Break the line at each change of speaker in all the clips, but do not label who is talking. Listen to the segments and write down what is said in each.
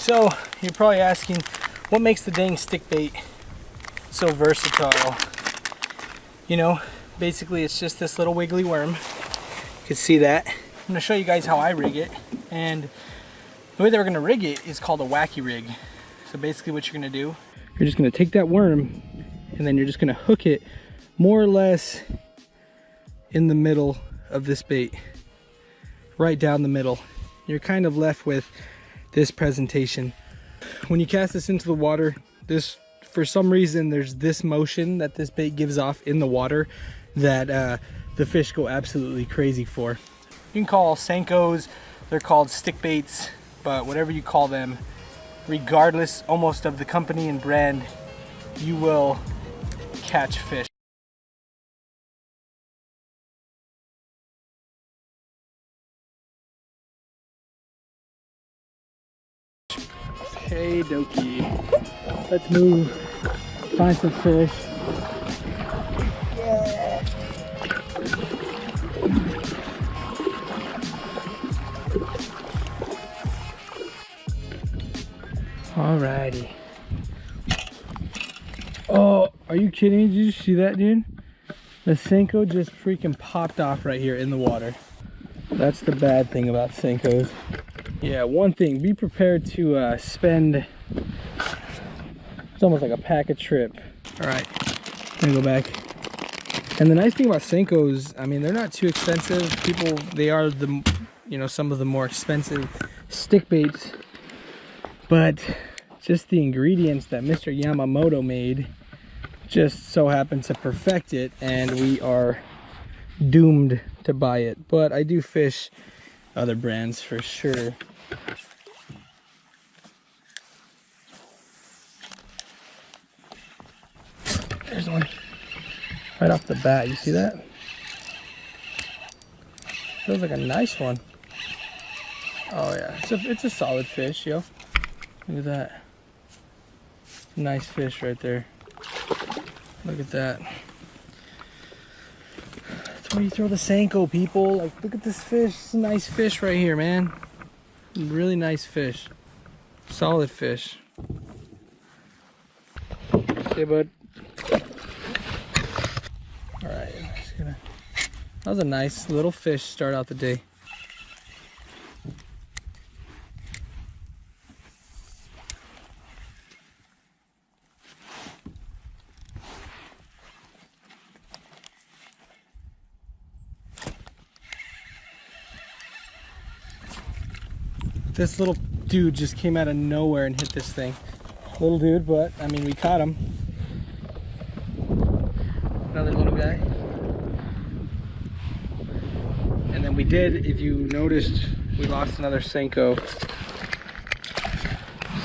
So you're probably asking, what makes the dang stick bait so versatile? You know, basically it's just this little wiggly worm. You can see that. I'm gonna show you guys how I rig it, and the way that we're gonna rig it is called a wacky rig. So basically what you're gonna do, you're just gonna take that worm and then you're just gonna hook it more or less in the middle of this bait, right down the middle. You're kind of left with this presentation. When you cast this into the water, for some reason there's this motion that this bait gives off in the water that the fish go absolutely crazy for. You can call Senkos, they're called stick baits, but whatever you call them, regardless almost of the company and brand, you will catch fish. Hey Doki, let's move, find some fish. Yeah. Alrighty. Oh, are you kidding me? Did you see that, dude? The Senko just freaking popped off right here in the water. That's the bad thing about Senkos. Yeah, one thing, be prepared to spend, it's almost like a pack a trip. All right, gonna go back. And the nice thing about Senkos, I mean, they're not too expensive. They are some of the more expensive stick baits, but just the ingredients that Mr. Yamamoto made just so happened to perfect it, and we are doomed to buy it. But I do fish other brands for sure. There's one right off the bat. You see that? Feels like a nice one. Oh yeah, it's a solid fish, yo. Look at that. Nice fish right there. Look at that. That's where you throw the Senko, people. Like, look at this fish. It's a nice fish right here, man. Really nice fish. Solid fish. Okay, bud. Alright, that was a nice little fish to start out the day. This little dude just came out of nowhere and hit this thing. Little dude, but I mean, we caught him. Another little guy. And then we did, if you noticed, we lost another Senko.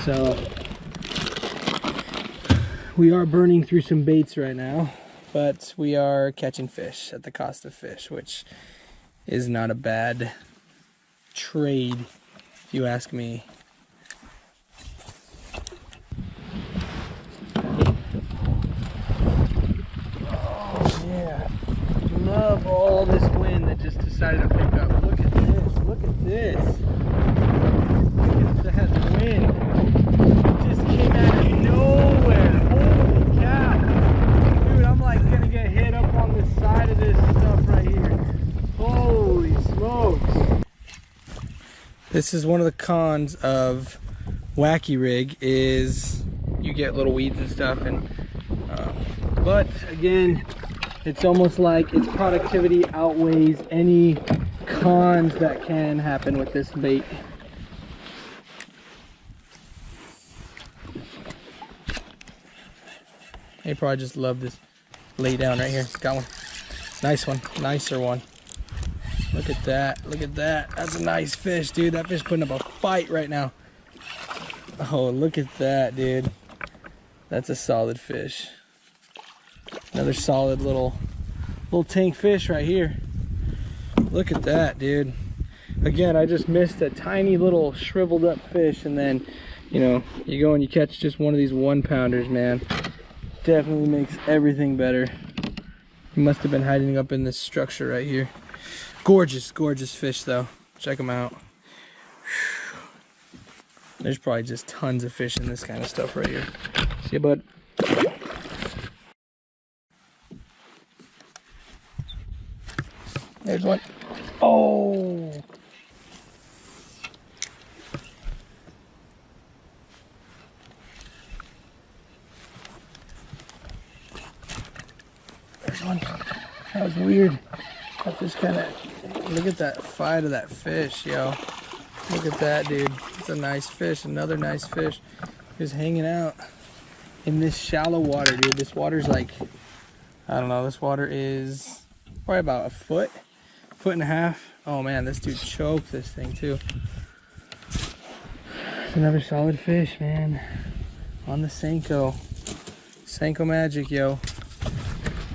So we are burning through some baits right now, but we are catching fish at the cost of fish, which is not a bad trade, if you ask me. Oh yeah, love all this wind that just decided to pick up. Look at this, look at this. Look at that wind. It just came out of nowhere. Holy cow. Dude, I'm like gonna get hit up on the side of this stuff right here. Holy smokes. This is one of the cons of wacky rig, is you get little weeds and stuff, and but again, it's almost like its productivity outweighs any cons that can happen with this bait. They probably just love this lay down right here. Got one. Nice one. Nicer one. Look at that. Look at that. That's a nice fish, dude. That fish putting up a fight right now. Oh, look at that, dude. That's a solid fish. Another solid little tank fish right here. Look at that, dude. Again, I just missed a tiny little shriveled up fish, and then, you know, you go and you catch just one of these 1-pounders, man. Definitely makes everything better. He must have been hiding up in this structure right here. Gorgeous, gorgeous fish though. Check them out. There's probably just tons of fish in this kind of stuff right here. See ya, bud. There's one. Oh! There's one. That was weird. That fish kind of... Look at that fight of that fish, yo. Look at that, dude. It's a nice fish. Another nice fish. Just hanging out in this shallow water, dude. This water's like, I don't know, this water is probably about a foot and a half. Oh man, this dude choked this thing too. It's another solid fish, man. On the Senko. Senko magic, yo.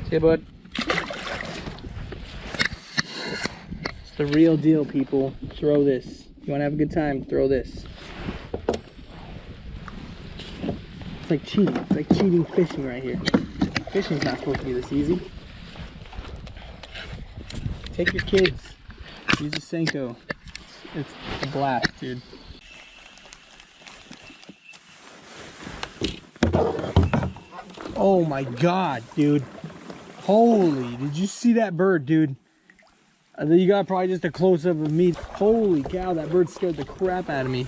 See ya, bud. It's the real deal, people. Throw this. You want to have a good time, throw this. It's like cheating. It's like cheating fishing right here. Fishing's not supposed to be this easy. Take your kids. Use a Senko. It's a blast, dude. Oh my god, dude. Holy, did you see that bird, dude? You got probably just a close-up of me. Holy cow, that bird scared the crap out of me.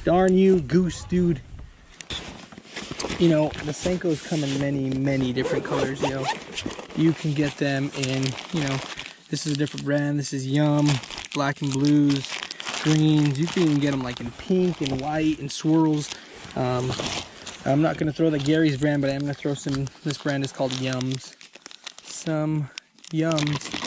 Darn you, goose, dude. You know, the Senkos come in many different colors, you know. You can get them in, you know, this is a different brand. This is Yum, black and blues, greens. You can even get them like in pink and white and swirls. I'm not going to throw the Gary's brand, but I am going to throw some. This brand is called Yums. Some Yums.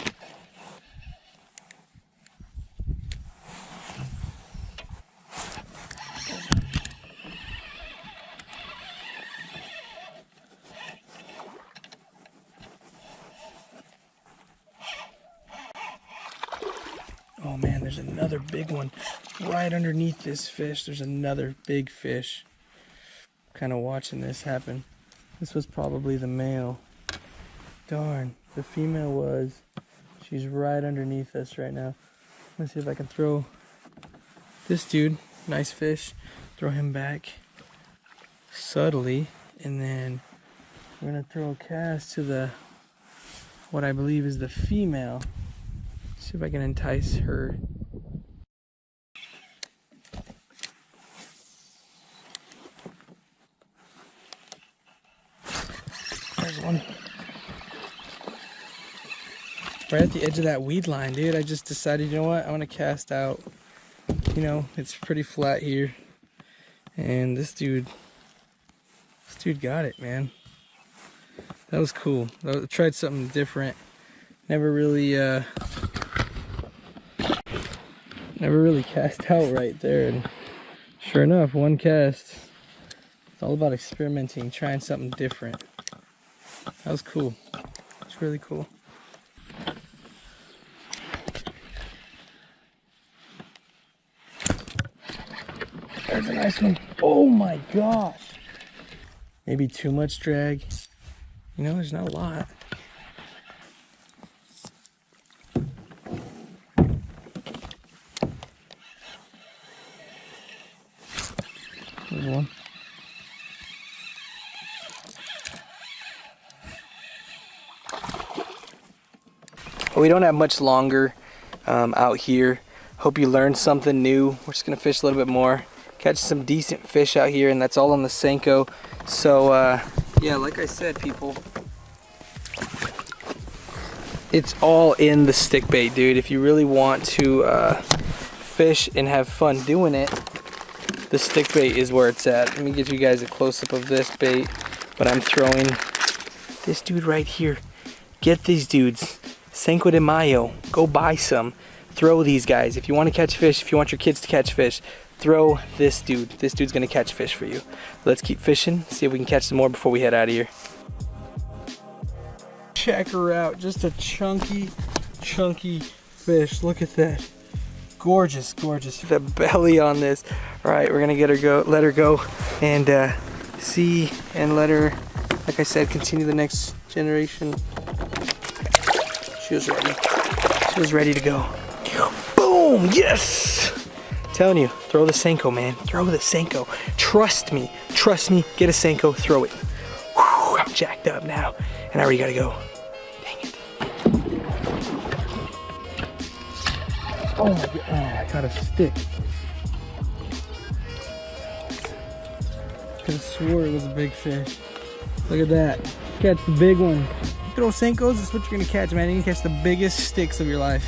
Oh man, there's another big one right underneath this fish. There's another big fish. Kind of watching this happen. This was probably the male. Darn, the female was. She's right underneath us right now. Let's see if I can throw this dude. Nice fish. Throw him back subtly, and then we're gonna throw a cast to the what I believe is the female. See if I can entice her. There's one. Right at the edge of that weed line, dude. I just decided, you know what? I want to cast out. You know, it's pretty flat here. And this dude got it, man. That was cool. I tried something different. Never really cast out right there, and sure enough, one cast. It's all about experimenting, trying something different. That was cool. It's really cool. There's a nice one. Oh my gosh. Maybe too much drag. You know, there's not a lot. There's one. We don't have much longer out here. Hope you learned something new. We're just gonna fish a little bit more, catch some decent fish out here, and that's all on the Senko. So yeah, like I said, people, it's all in the stick bait, dude. If you really want to fish and have fun doing it, the stick bait is where it's at. Let me give you guys a close-up of this bait, but I'm throwing this dude right here. Get these dudes. Cinco de Mayo. Go buy some. Throw these guys. If you want to catch fish, if you want your kids to catch fish, throw this dude. This dude's gonna catch fish for you. Let's keep fishing, see if we can catch some more before we head out of here. Check her out. Just a chunky fish. Look at that. Gorgeous, gorgeous. The belly on this. All right, we're gonna let her go, and see and let her, like I said, continue the next generation. She was ready. She was ready to go. Boom! Yes! Telling you, throw the Senko, man. Throw the Senko. Trust me, get a Senko, throw it. Whew, I'm jacked up now, and I already gotta go. Dang it. Oh my God, I got a stick. Could have swore it was a big fish. Look at that. Catch the big one. Throw Senkos, that's what you're gonna catch, man. You can catch the biggest sticks of your life.